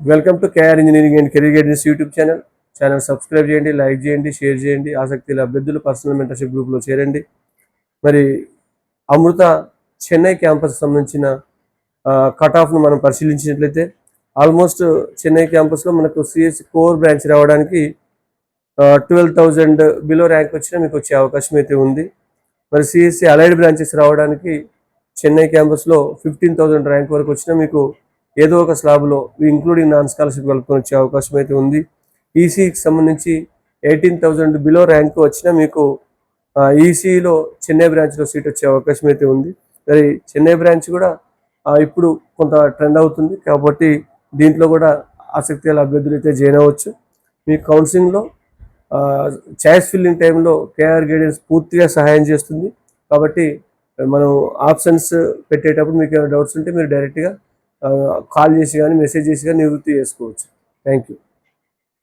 Welcome to KR engineering and career guidance YouTube channel subscribe చేయండి, like చేయండి, share చేయండి. ఆసక్తి అభ్యర్థులు పర్సనల్ మెంటర్షిప్ గ్రూప్లో చేరండి. మరి అమృత చెన్నై క్యాంపస్ సంబంధించిన కట్ ఆఫ్ను మనం పరిశీలించినట్లయితే ఆల్మోస్ట్ చెన్నై క్యాంపస్లో మనకు సిఎస్సి కోర్ బ్రాంచ్ రావడానికి 12,000 బిలో ర్యాంక్ వచ్చినా మీకు వచ్చే అవకాశం అయితే ఉంది. మరి సిఎస్సి అలైడ్ బ్రాంచెస్ రావడానికి చెన్నై క్యాంపస్లో 15,000 ర్యాంక్ వరకు వచ్చినా మీకు ఏదో ఒక స్లాబ్లో ఇంక్లూడింగ్ నాన్ స్కాలర్షిప్ కలుపుకొని వచ్చే అవకాశం అయితే ఉంది. ఈసీకి సంబంధించి 18,000 బిలో ర్యాంక్ వచ్చినా మీకు ఈసీలో చెన్నై బ్రాంచ్లో సీట్ వచ్చే అవకాశం అయితే ఉంది. మరి చెన్నై బ్రాంచ్ కూడా ఇప్పుడు కొంత ట్రెండ్ అవుతుంది కాబట్టి దీంట్లో కూడా ఆసక్తి గల అభ్యర్థులు అయితే జాయిన్ అవ్వచ్చు. మీ కౌన్సిలింగ్లో చాయిస్ ఫిల్లింగ్ టైంలో కేఆర్ గైడెన్స్ పూర్తిగా సహాయం చేస్తుంది. కాబట్టి మనం ఆప్షన్స్ పెట్టేటప్పుడు మీకు ఏమైనా డౌట్స్ ఉంటే మీరు డైరెక్ట్గా కాల్ చేసి కానీ మెసేజ్ చేసి కానీ నివృత్తి చేసుకోవచ్చు. Thank you.